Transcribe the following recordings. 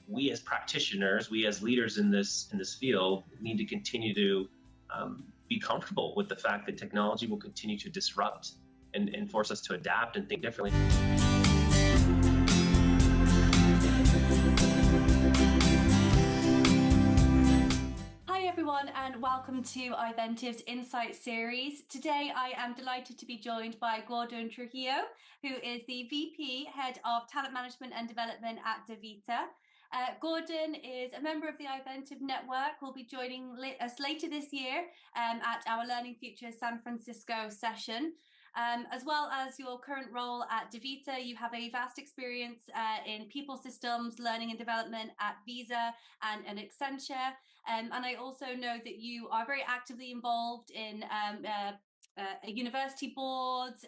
we as practitioners, we as leaders in this field, need to continue to be comfortable with the fact that technology will continue to disrupt and force us to adapt and think differently. Hi everyone, and welcome to iVentive's Insight series. Today I am delighted to be joined by Gordon Trujillo, who is the VP, Head of Talent Management and Development at DaVita. Gordon is a member of the iVentive network, will be joining us later this year at our Learning Future San Francisco session. As well as your current role at DaVita, you have a vast experience in people systems, learning and development at Visa and Accenture. And I also know that you are very actively involved in university boards,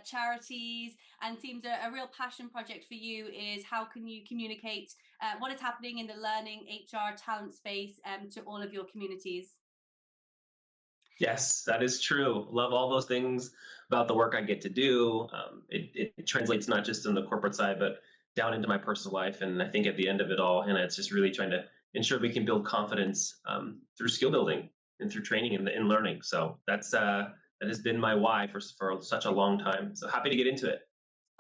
charities, and seems a real passion project for you is how can you communicate what is happening in the learning, HR, talent space to all of your communities. Yes, that is true. Love all those things about the work I get to do. It translates not just in the corporate side, but down into my personal life. And I think at the end of it all, and it's just really trying to ensure we can build confidence through skill building and through training and learning. So that has been my why for such a long time. So happy to get into it.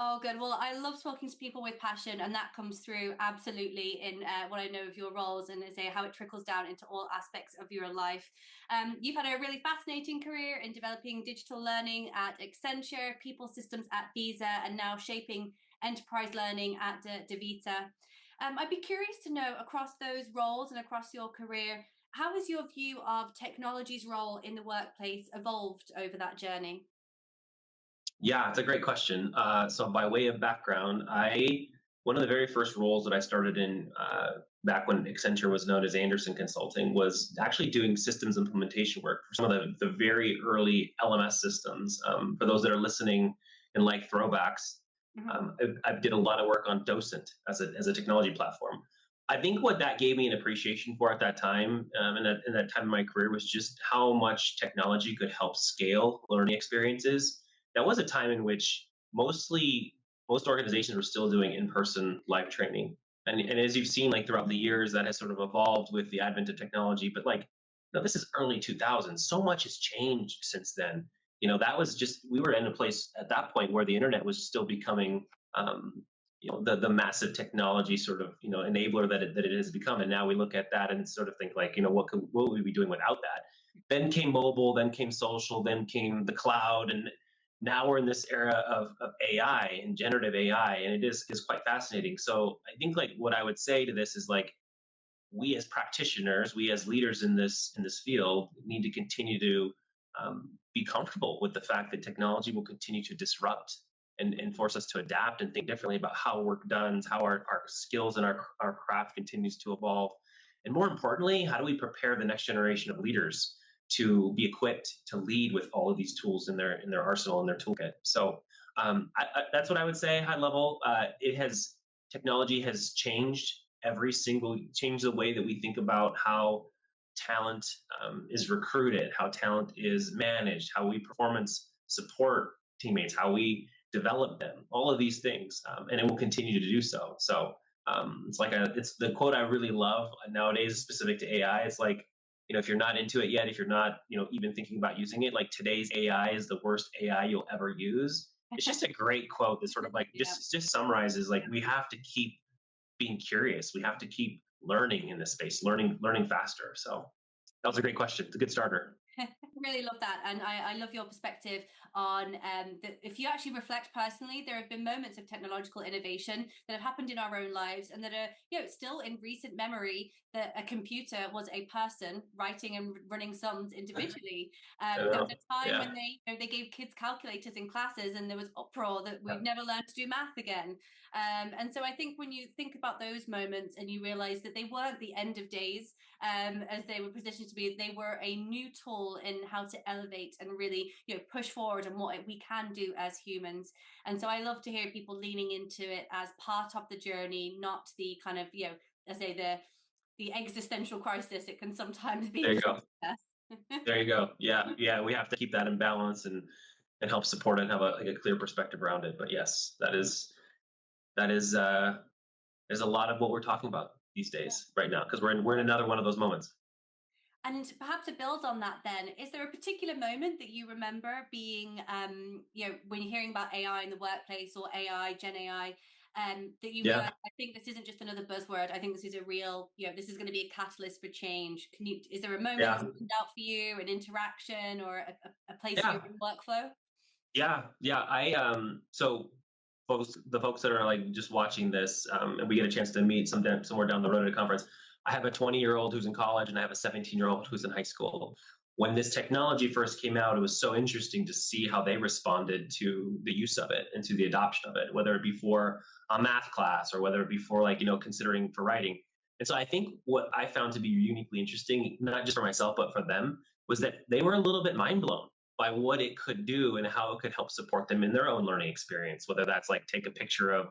Oh, good. Well, I love talking to people with passion, and that comes through absolutely in what I know of your roles and say how it trickles down into all aspects of your life. You've had a really fascinating career in developing digital learning at Accenture, people systems at Visa, and now shaping enterprise learning at DaVita. I'd be curious to know, across those roles and across your career, how has your view of technology's role in the workplace evolved over that journey? Yeah, it's a great question. So by way of background, one of the very first roles that I started in back when Accenture was known as Anderson Consulting was actually doing systems implementation work for some of the very early LMS systems. For those that are listening and like throwbacks, I did a lot of work on Docent as a technology platform. I think what that gave me an appreciation for at that time, in that time of my career, was just how much technology could help scale learning experiences. That was a time in which most organizations were still doing in-person live training. And as you've seen, like throughout the years, that has sort of evolved with the advent of technology. But like, this is early 2000s. So much has changed since then. That was just, we were in a place at that point where the internet was still becoming, the massive technology sort of, enabler that it has become. And now we look at that and sort of think like, what would we be doing without that? Then came mobile, then came social, then came the cloud, and now we're in this era of AI and generative AI, and it is quite fascinating. So I think like what I would say to this is like, we as practitioners, we as leaders in this field need to continue to be comfortable with the fact that technology will continue to disrupt and force us to adapt and think differently about how work done, how our skills and our craft continues to evolve. And more importantly, how do we prepare the next generation of leaders to be equipped to lead with all of these tools in their arsenal and their toolkit? So that's what I would say high level. Technology has changed changed the way that we think about how talent is recruited, how talent is managed, how we performance support teammates, how we develop them, all of these things, and it will continue to do so. So it's the quote I really love nowadays, specific to AI. It's like, if you're not into it yet, if you're not, even thinking about using it, like today's AI is the worst AI you'll ever use. It's just a great quote that sort of like just summarizes like we have to keep being curious. We have to keep learning in this space, learning faster. So that was a great question. It's a good starter. Really love that, and I love your perspective on that. If you actually reflect personally, there have been moments of technological innovation that have happened in our own lives, and that are still in recent memory. That a computer was a person writing and running sums individually. There was a time when they gave kids calculators in classes, and there was uproar that we'd never learned to do math again. And so I think when you think about those moments and you realize that they weren't the end of days, as they were positioned to be, they were a new tool in how to elevate and really push forward and what we can do as humans. And so I love to hear people leaning into it as part of the journey, not the kind of I say the existential crisis it can sometimes be. There you go. There you go. Yeah. We have to keep that in balance and help support it and have a clear perspective around it. But yes, that is is a lot of what we're talking about these days right now, because we're in another one of those moments. And perhaps to build on that, then, is there a particular moment that you remember being, when you're hearing about AI in the workplace or AI, Gen AI, that you Yeah, realize, I think this isn't just another buzzword. I think this is a real, this is going to be a catalyst for change. Is there a moment yeah, that's stood out for you, an interaction or a place in your yeah. workflow? Yeah. So the folks that are like just watching this, and we get a chance to meet somewhere down the road at a conference. I have a 20-year-old who's in college, and I have a 17-year-old who's in high school. When this technology first came out, it was so interesting to see how they responded to the use of it and to the adoption of it, whether it be for a math class or whether it be for like, considering for writing. And so I think what I found to be uniquely interesting, not just for myself, but for them, was that they were a little bit mind blown by what it could do and how it could help support them in their own learning experience, whether that's like take a picture of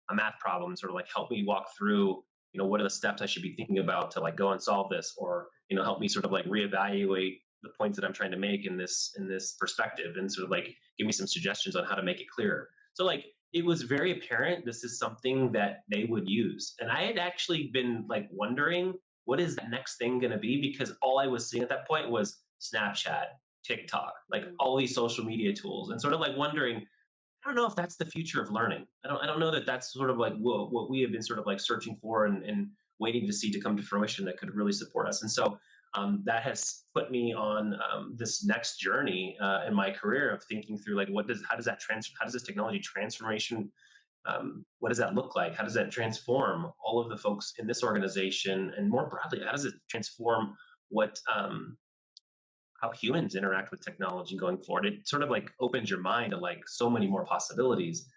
a math problem, sort of like help me walk through, what are the steps I should be thinking about to like go and solve this, or, help me sort of like reevaluate the points that I'm trying to make in this perspective, and sort of like give me some suggestions on how to make it clearer. So like it was very apparent this is something that they would use. And I had actually been like wondering, what is the next thing going to be? Because all I was seeing at that point was Snapchat, TikTok, like Mm. all these social media tools, and sort of like wondering, I don't know if that's the future of learning. I don't know that that's sort of like what we have been sort of like searching for and waiting to see to come to fruition that could really support us. And so that has put me on this next journey in my career of thinking through like how does this technology transformation, what does that look like? How does that transform all of the folks in this organization, and more broadly, how does it transform what how humans interact with technology going forward? It sort of like opens your mind to like so many more possibilities.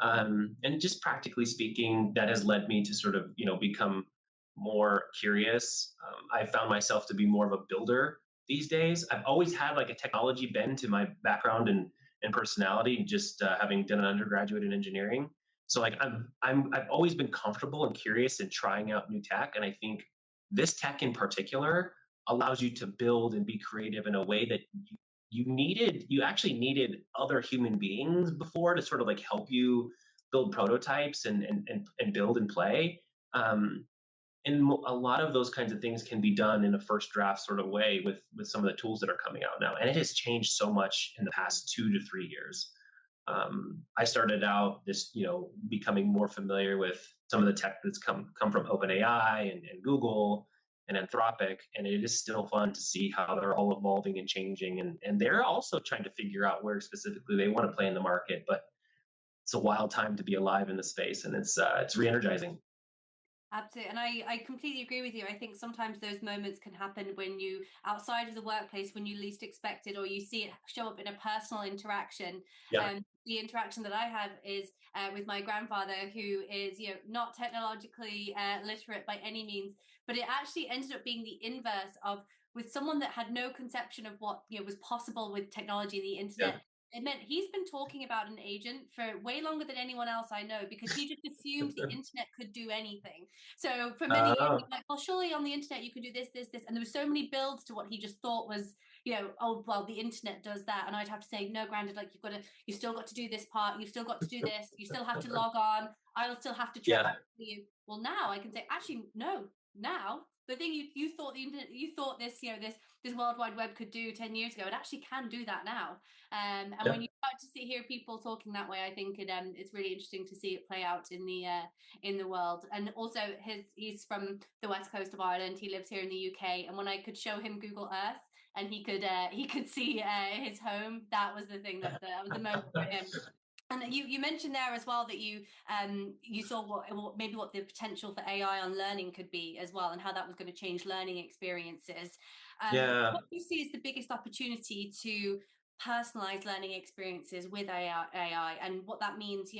And just practically speaking, that has led me to sort of, become more curious. I found myself to be more of a builder these days. I've always had like a technology bend to my background and personality, just having done an undergraduate in engineering. So like I've always been comfortable and curious in trying out new tech. And I think this tech in particular allows you to build and be creative in a way that you actually needed other human beings before to sort of like help you build prototypes and build and play. um, and a lot of those kinds of things can be done in a first draft sort of way with some of the tools that are coming out now, and it has changed so much in the past 2 to 3 years. I started out this, becoming more familiar with some of the tech that's come from OpenAI and Google and Anthropic, and it is still fun to see how they're all evolving and changing, and they're also trying to figure out where specifically they want to play in the market. But it's a wild time to be alive in the space, and it's re-energizing. Absolutely. And I completely agree with you. I think sometimes those moments can happen when you, outside of the workplace, when you least expect it, or you see it show up in a personal interaction. Yeah, The interaction that I have is with my grandfather, who is, not technologically literate by any means, but it actually ended up being the inverse of, with someone that had no conception of what, was possible with technology and the yeah. internet. It meant he's been talking about an agent for way longer than anyone else I know, because he just assumed the internet could do anything. So for many years, uh, he's like, well, surely on the internet you can do this, this, this. And there were so many builds to what he just thought was, oh, well, the internet does that. And I'd have to say, no, granted, like you've still got to do this part. You've still got to do this. You still have to log on. I'll still have to check yeah, for you. Well, now I can say, actually, no, now the thing you thought the internet, you thought this, this World Wide Web could do 10 years ago, it actually can do that now. And yeah, when you start to hear people talking that way, I think it's really interesting to see it play out in the world. And also he's from the west coast of Ireland. He lives here in the UK, and when I could show him Google Earth and he could see his home, that was the thing that was the moment for him. And you mentioned there as well that you saw what maybe what the potential for AI on learning could be as well, and how that was going to change learning experiences. yeah. What do you see as the biggest opportunity to personalize learning experiences with AI, and what that means,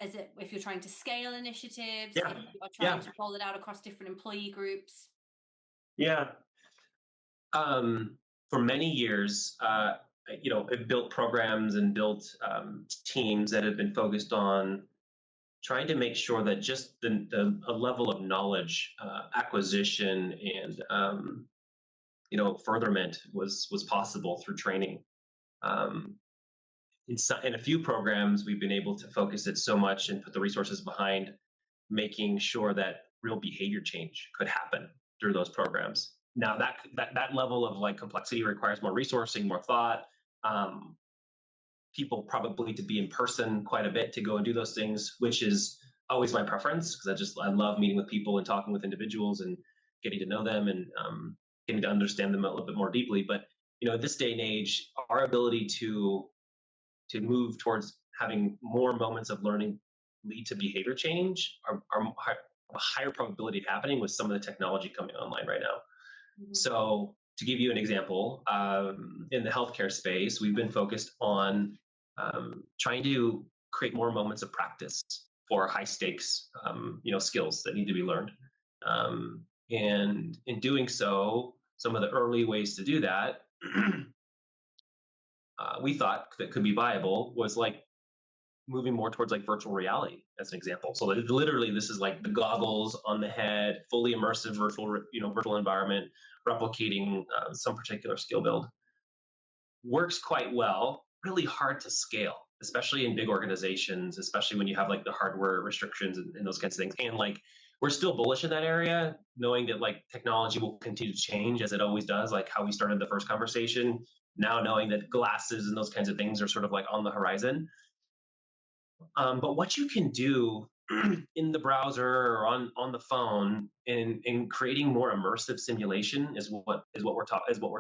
as it, if you're trying to scale initiatives, Yeah, if you are trying yeah, to roll it out across different employee groups? yeah. Um, for many years, I've built programs and built teams that have been focused on trying to make sure that just a level of knowledge acquisition and furtherment was possible through training. Um, in a few programs, we've been able to focus it so much and put the resources behind making sure that real behavior change could happen through those programs. Now that level of like complexity requires more resourcing, more thought. Um, People probably to be in person quite a bit to go and do those things, which is always my preference because I love meeting with people and talking with individuals and getting to know them and getting to understand them a little bit more deeply. But at this day and age, our ability to move towards having more moments of learning lead to behavior change are a higher probability of happening with some of the technology coming online right now. Mhm. So, to give you an example, in the healthcare space, we've been focused on trying to create more moments of practice for high stakes, skills that need to be learned. And in doing so, some of the early ways to do that we thought that could be viable was like moving more towards like virtual reality as an example. So literally, this is like the goggles on the head, fully immersive virtual environment, replicating some particular skill build. Works quite well. Really hard to scale, especially in big organizations, especially when you have like the hardware restrictions and those kinds of things. And like we're still bullish in that area, knowing that like technology will continue to change as it always does, like how we started the first conversation. Now knowing that glasses and those kinds of things are sort of like on the horizon. But what you can do in the browser or on the phone in creating more immersive simulation is what we're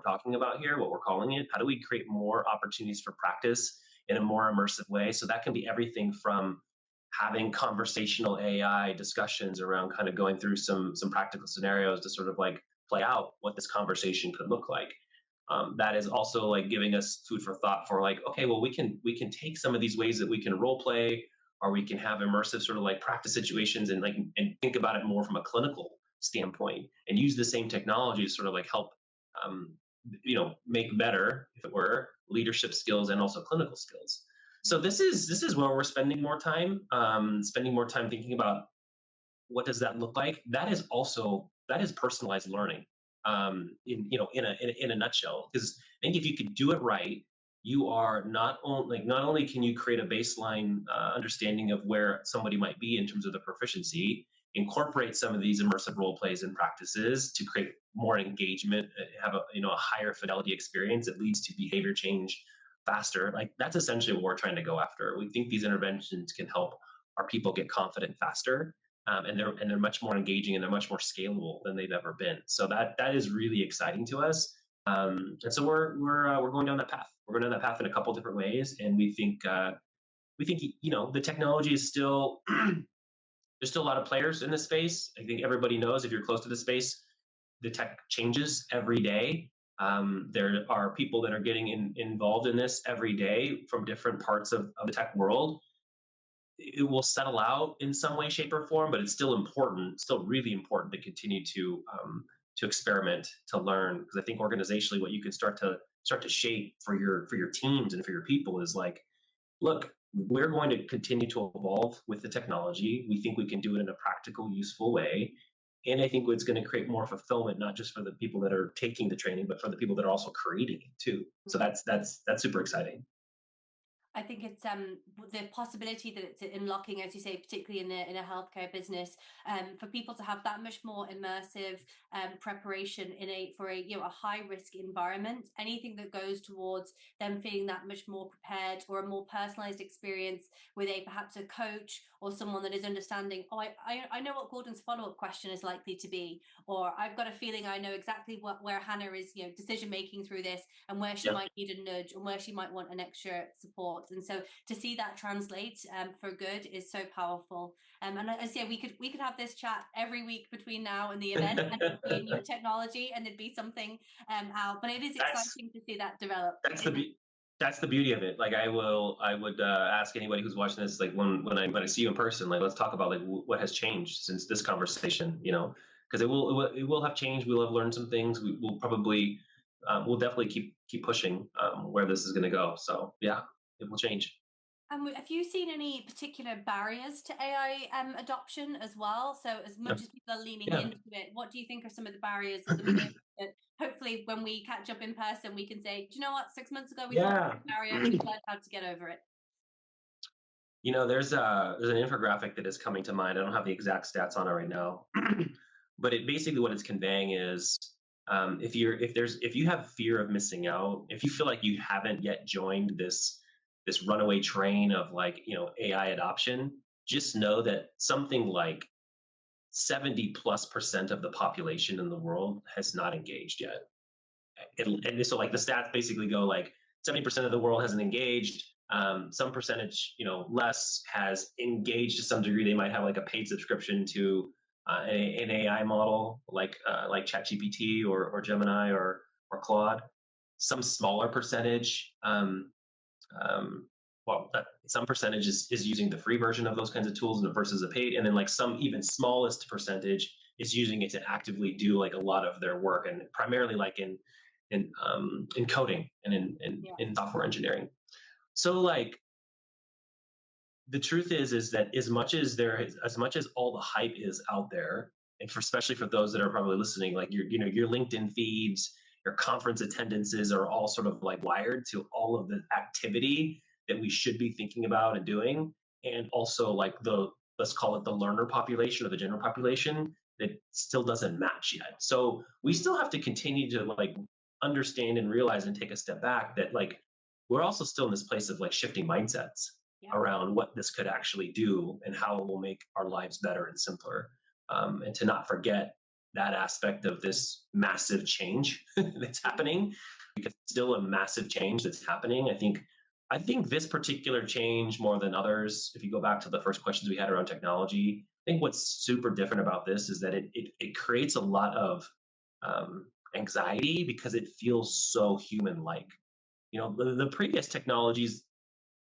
talking about here, what we're calling it. How do we create more opportunities for practice in a more immersive way? So that can be everything from having conversational AI discussions around kind of going through some practical scenarios to sort of like play out what this conversation could look like. That is also like giving us food for thought for like, okay, well, we can take some of these ways that we can role play, or we can have immersive sort of like practice situations and like and think about it more from a clinical standpoint and use the same technology to sort of like help um, make better, if it were, leadership skills and also clinical skills. So this is where we're spending more time thinking about what does that look like. That is personalized learning in a nutshell, because I think if you could do it right, you are not only can you create a baseline understanding of where somebody might be in terms of the proficiency, incorporate some of these immersive role plays and practices to create more engagement, have a higher fidelity experience that leads to behavior change faster. Like that's essentially what we're trying to go after. We think these interventions can help our people get confident faster, and they're much more engaging and they're much more scalable than they've ever been. So that is really exciting to us. And so we're going down that path. We're going down that path in a couple different ways, and we think the technology is still there's still a lot of players in this space. I think everybody knows if you're close to the space, the tech changes every day. There are people that are getting involved in this every day from different parts of the tech world. It will settle out in some way, shape, or form, but it's still important, still really important to continue to experiment, to learn. Because I think organizationally, what you can start to shape for your teams and for your people is like, look, we're going to continue to evolve with the technology. We think we can do it in a practical, useful way. And I think it's going to create more fulfillment, not just for the people that are taking the training, but for the people that are also creating it too. So that's super exciting. I think it's the possibility that it's unlocking, as you say, particularly in a healthcare business, for people to have that much more immersive preparation for a high risk environment. Anything that goes towards them feeling that much more prepared, or a more personalized experience with perhaps a coach or someone that is understanding. Oh, I know what Gordon's follow up question is likely to be, or I've got a feeling I know exactly where Hannah is, decision making through this, and where she Yeah. might need a nudge and where she might want an extra support. And so to see that translate for good is so powerful. And as I say, we could have this chat every week between now and the event, and it'd be a new technology, and there'd be something out. But it is that's exciting to see that develop. that's the be- that's the beauty of it. Like I would ask anybody who's watching this, like when I see you in person, like let's talk about like what has changed since this conversation, because it will have changed. We'll have learned some things. We'll probably we'll definitely keep pushing where this is going to go. So yeah, it will change. And have you seen any particular barriers to AI adoption as well? So, as Yeah, much as people are leaning yeah, into it, what do you think are some of the barriers at the moment that hopefully when we catch up in person, we can say, do you know what, 6 months ago we thought it yeah. was a barrier, we've learned how to get over it? There's an infographic that is coming to mind. I don't have the exact stats on it right now, but it basically what it's conveying is if you have fear of missing out, if you feel like you haven't yet joined this runaway train of like AI adoption, just know that something like 70+% of the population in the world has not engaged yet. And so like the stats basically go like 70% of the world hasn't engaged. Some percentage, less has engaged to some degree. They might have like a paid subscription to an AI model like ChatGPT or Gemini or Claude. Some smaller percentage, some percentage is using the free version of those kinds of tools versus the paid, and then like some even smallest percentage is using it to actively do like a lot of their work, and primarily like in coding and Yeah. in software engineering. So like the truth is that as much as all the hype is out there, and especially for those that are probably listening, like your LinkedIn feeds, your conference attendances are all sort of like wired to all of the activity that we should be thinking about and doing, and also like the, let's call it, the learner population or the general population that still doesn't match yet. So we still have to continue to like understand and realize and take a step back that like we're also still in this place of like shifting mindsets Yeah. around what this could actually do and how it will make our lives better and simpler. And to not forget that aspect of this massive change that's happening, because it's still a massive change that's happening. I think this particular change more than others, if you go back to the first questions we had around technology, I think what's super different about this is that it creates a lot of anxiety because it feels so human like. The previous technologies,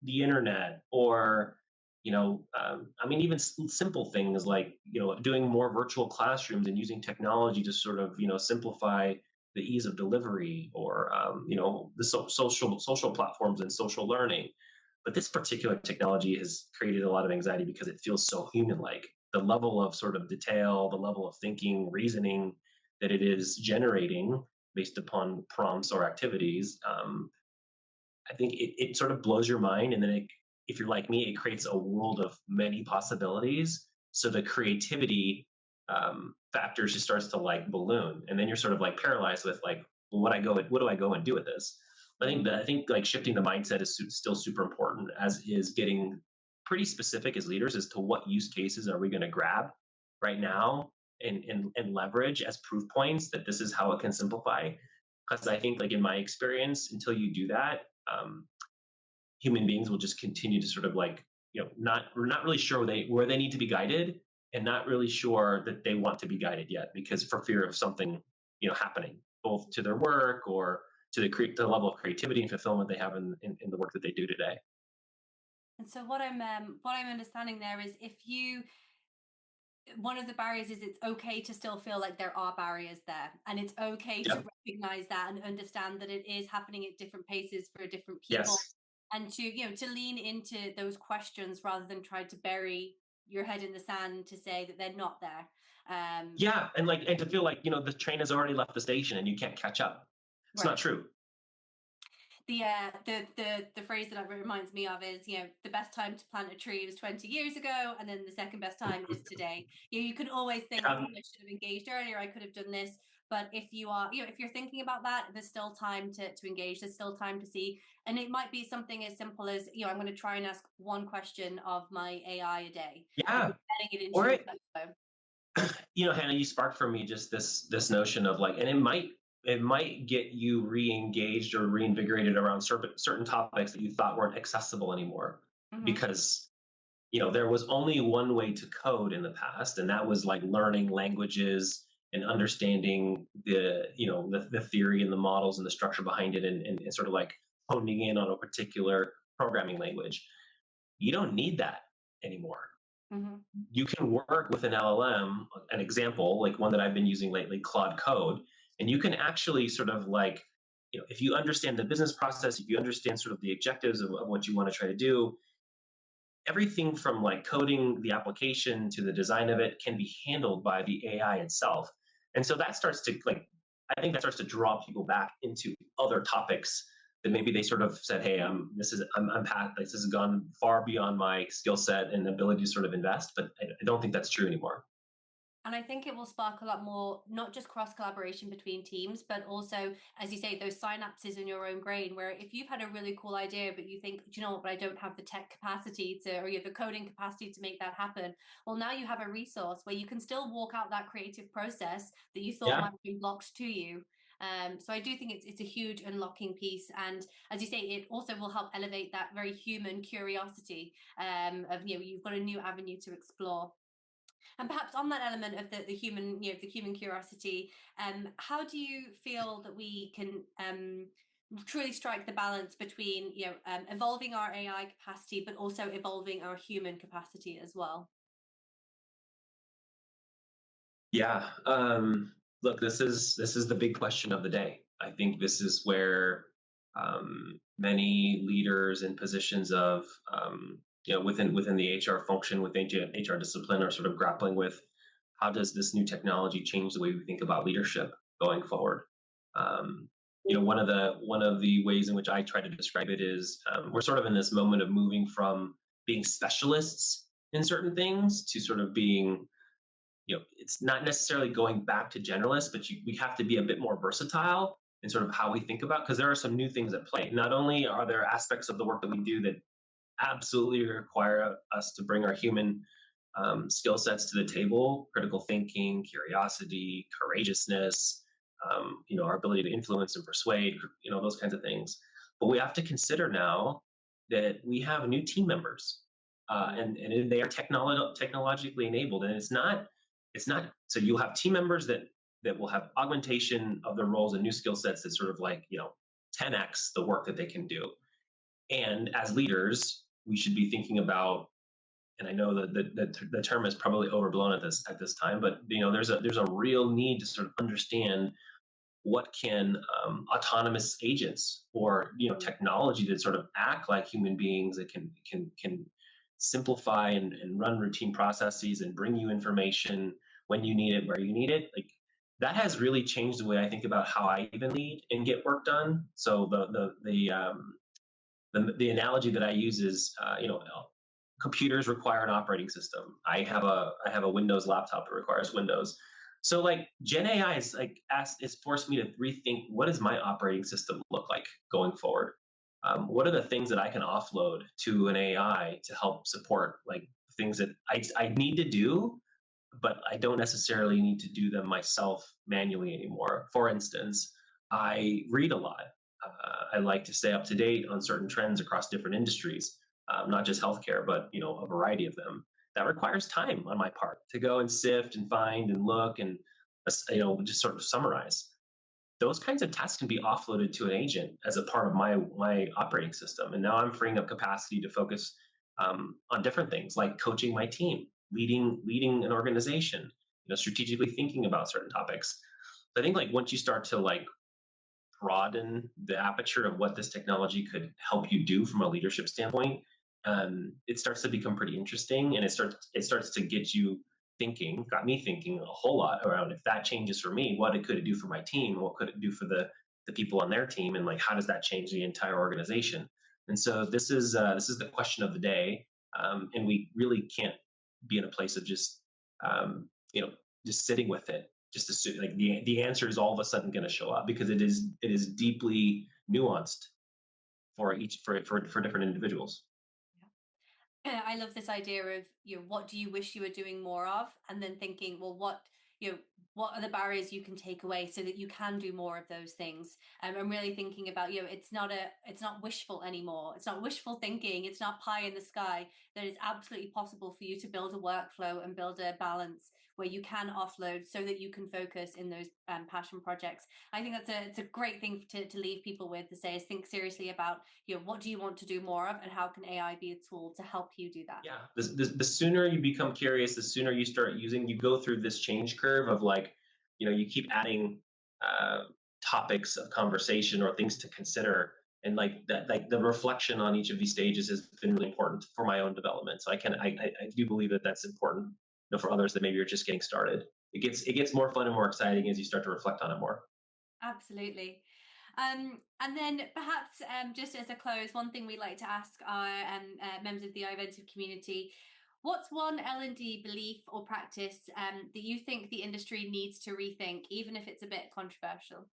the internet, or I mean, even simple things like doing more virtual classrooms and using technology to sort of simplify the ease of delivery, or the social platforms and social learning. But this particular technology has created a lot of anxiety because it feels so human like. The level of sort of detail, the level of thinking, reasoning that it is generating based upon prompts or activities, I think it sort of blows your mind. And then if you're like me, it creates a world of many possibilities. So the creativity factor just starts to like balloon. And then you're sort of like paralyzed with like, well, what do I go and do with this? I think like shifting the mindset is still super important, as is getting pretty specific as leaders as to what use cases are we going to grab right now and leverage as proof points that this is how it can simplify. Because I think, like in my experience, until you do that, human beings will just continue to sort of like, we're not really sure where they need to be guided, and not really sure that they want to be guided yet, because for fear of something happening, both to their work or to the level of creativity and fulfillment they have in the work that they do today. And so what I'm understanding there is, if you one of the barriers is, it's okay to still feel like there are barriers there, and it's okay to Yep. recognize that and understand that it is happening at different paces for different people, Yes. and to to lean into those questions rather than try to bury your head in the sand to say that they're not there. Yeah, and to feel like the train has already left the station and you can't catch up. It's not Right. true. The phrase that it reminds me of is, the best time to plant a tree was 20 years ago, and then the second best time is today. You can always think, Yeah. oh, I should have engaged earlier, I could have done this. But if you are, if you're thinking about that, there's still time to engage, there's still time to see. And it might be something as simple as, I'm going to try and ask one question of my AI a day, and Yeah. getting it into Or your it, workflow. Hannah, you sparked for me just this notion of like, and it might get you re-engaged or reinvigorated around certain topics that you thought weren't accessible anymore, Hmm. because there was only one way to code in the past, and that was like learning languages and understanding the theory and the models and the structure behind it, and sort of like honing in on a particular programming language. You don't need that anymore. Hmm. You can work with an LLM, an example, like one that I've been using lately, Claude Code, and you can actually sort of like, if you understand the business process, if you understand sort of the objectives of what you want to try to do, everything from like coding the application to the design of it can be handled by the AI itself. And so that starts to like, I think that starts to draw people back into other topics that maybe they sort of said, hey, this has gone far beyond my skill set and ability to sort of invest, but I don't think that's true anymore. And I think it will spark a lot more, not just cross collaboration between teams, but also, as you say, those synapses in your own brain, where if you've had a really cool idea, but you think, do you know what, but I don't have the tech capacity to, or you have the coding capacity to make that happen. Well, now you have a resource where you can still walk out that creative process that you thought Yeah. might have been blocked to you. So I do think it's a huge unlocking piece, and as you say, it also will help elevate that very human curiosity of you've got a new avenue to explore. And perhaps on that element of the human, the human curiosity, how do you feel that we can truly strike the balance between, evolving our AI capacity, but also evolving our human capacity as well? Yeah. Look, this is the big question of the day. I think this is where many leaders in positions of within the HR function, within HR discipline, are sort of grappling with how does this new technology change the way we think about leadership going forward. One of the ways in which I try to describe it is we're sort of in this moment of moving from being specialists in certain things to sort of being, it's not necessarily going back to generalists, but we have to be a bit more versatile in sort of how we think about, because there are some new things at play. Not only are there aspects of the work that we do that absolutely require us to bring our human skill sets to the table: critical thinking, curiosity, courageousness, our ability to influence and persuade, those kinds of things. But we have to consider now that we have new team members, and they are technologically enabled, and it's not so you'll have team members that will have augmentation of their roles and new skill sets that sort of 10x the work that they can do. And as leaders, we should be thinking about, and I know that the term is probably overblown at this time, but there's a real need to sort of understand what can autonomous agents, or technology that sort of act like human beings, that can simplify and run routine processes and bring you information when you need it, where you need it. Like, that has really changed the way I think about how I even lead and get work done. So the analogy that I use is, computers require an operating system. I have a Windows laptop that requires Windows. So like Gen AI is it's forced me to rethink, what does my operating system look like going forward? What are the things that I can offload to an AI to help support, like, things that I need to do, but I don't necessarily need to do them myself manually anymore. For instance, I read a lot. I like to stay up to date on certain trends across different industries, not just healthcare, but a variety of them. That requires time on my part to go and sift and find and look and just sort of summarize. Those kinds of tasks can be offloaded to an agent as a part of my operating system, and now I'm freeing up capacity to focus on different things, like coaching my team, leading an organization, strategically thinking about certain topics. So I think, like, once you start to broaden the aperture of what this technology could help you do from a leadership standpoint, it starts to become pretty interesting, and it starts to got me thinking a whole lot around, if that changes for me, what it could do for my team, what could it do for the people on their team, and like, how does that change the entire organization? And so this is the question of the day, and we really can't be in a place of just um, you know just sitting with it, just assume, like, the answer is all of a sudden going to show up, because it is deeply nuanced for different individuals. I love this idea of, what do you wish you were doing more of, and then thinking, well, what are the barriers you can take away so that you can do more of those things. I'm really thinking about, it's not wishful anymore. It's not wishful thinking. It's not pie in the sky. That it's absolutely possible for you to build a workflow and build a balance where you can offload so that you can focus in those passion projects. I think it's a great thing to leave people with, to say, is think seriously about, what do you want to do more of, and how can AI be a tool to help you do that? Yeah, the sooner you become curious, the sooner you start using, you go through this change curve of, like, you keep adding uh, topics of conversation or things to consider. And like that, like the reflection on each of these stages has been really important for my own development. So I do believe that that's important, for others that maybe are just getting started. It gets more fun and more exciting as you start to reflect on it more. Absolutely. And then perhaps just as a close, one thing we like to ask our members of the Inventive community, what's one L&D belief or practice that you think the industry needs to rethink, even if it's a bit controversial?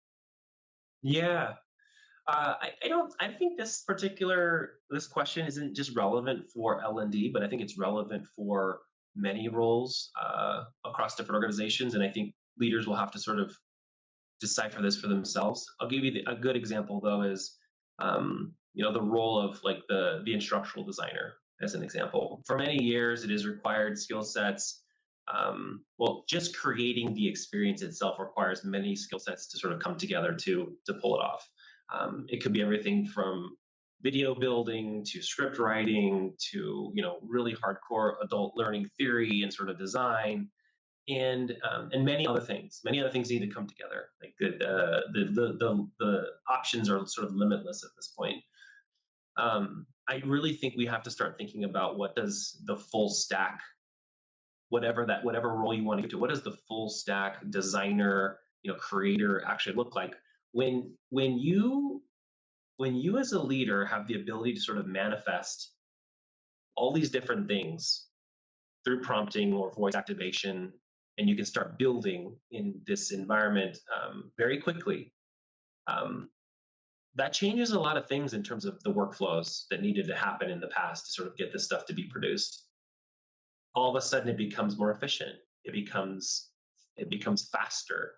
Yeah. I don't. I think this question isn't just relevant for L&D, but I think it's relevant for many roles across different organizations, and I think leaders will have to sort of decipher this for themselves. I'll give you a good example though is the role of like the instructional designer as an example. For many years, it has required skill sets. Well, just creating the experience itself requires many skill sets to sort of come together to pull it off. It could be everything from video building to script writing to really hardcore adult learning theory and sort of design and many other things. Many other things need to come together. Like the options are sort of limitless at this point. I really think we have to start thinking about what does the full stack, whatever role you want to get to, what does the full stack designer, creator actually look like when you as a leader have the ability to sort of manifest all these different things through prompting or voice activation, and you can start building in this environment very quickly. Um, that changes a lot of things in terms of the workflows that needed to happen in the past to sort of get this stuff to be produced. All of a sudden, it becomes more efficient. It becomes faster.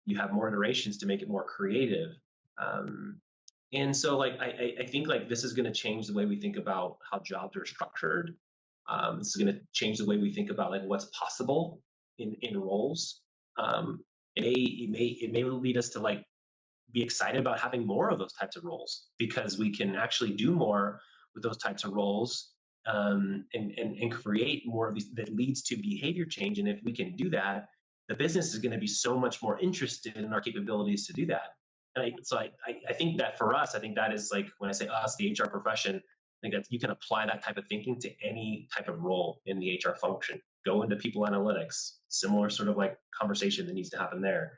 You have more iterations to make it more creative. Um, and so like I think like this is going to change the way we think about how jobs are structured. This is going to change the way we think about like what's possible in roles. It may lead us to like be excited about having more of those types of roles because we can actually do more with those types of roles, and create more of these that leads to behavior change. And if we can do that, the business is going to be so much more interested in our capabilities to do that. And I think that for us, I think that is like when I say us, the HR profession, I think that you can apply that type of thinking to any type of role in the HR function. Go into people analytics, similar sort of like conversation that needs to happen there.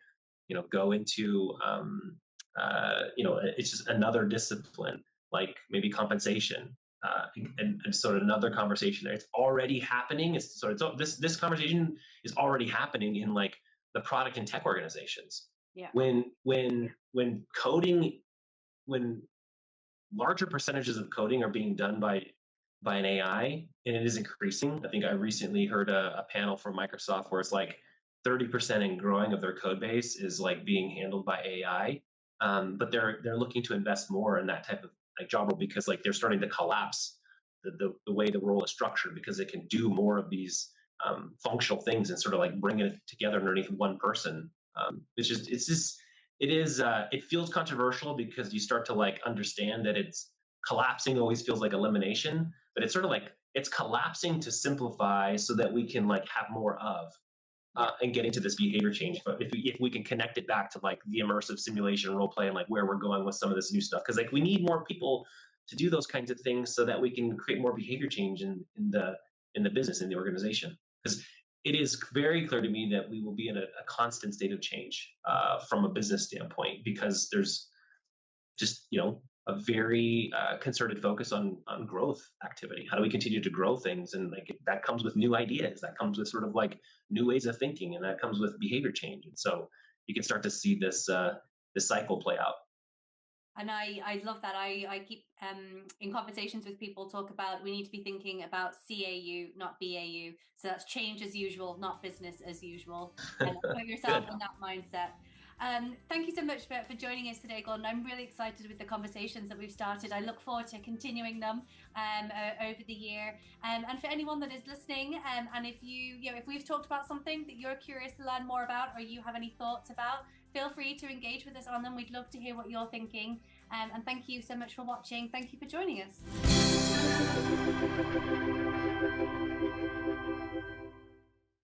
Go into it's just another discipline, like maybe compensation, and sort of another conversation there. It's already happening. This conversation is already happening in like the product and tech organizations. Yeah. When coding, when larger percentages of coding are being done by an AI, and it is increasing. I think I recently heard a panel from Microsoft where it's like 30% and growing of their code base is like being handled by AI. But they're looking to invest more in that type of like job role because like they're starting to collapse the way the role is structured because it can do more of these functional things and sort of like bring it together underneath one person. It feels controversial because you start to like understand that it's collapsing always feels like elimination, but it's sort of like it's collapsing to simplify so that we can like have more of and get into this behavior change. But if we can connect it back to like the immersive simulation role play and like where we're going with some of this new stuff, because like we need more people to do those kinds of things so that we can create more behavior change in the business, in the organization. Because it is very clear to me that we will be in a constant state of change from a business standpoint because there's just a very concerted focus on growth activity. How do we continue to grow things? And like that comes with new ideas. That comes with sort of like new ways of thinking, and that comes with behavior change. And so you can start to see this cycle play out. And I love that. I keep in conversations with people talk about we need to be thinking about CAU, not BAU. So that's change as usual, not business as usual. And put yourself Good. in that mindset. Thank you so much for joining us today, Gordon. I'm really excited with the conversations that we've started. I look forward to continuing them over the year. And for anyone that is listening, and if if we've talked about something that you're curious to learn more about or you have any thoughts about, feel free to engage with us on them. We'd love to hear what you're thinking. And thank you so much for watching. Thank you for joining us.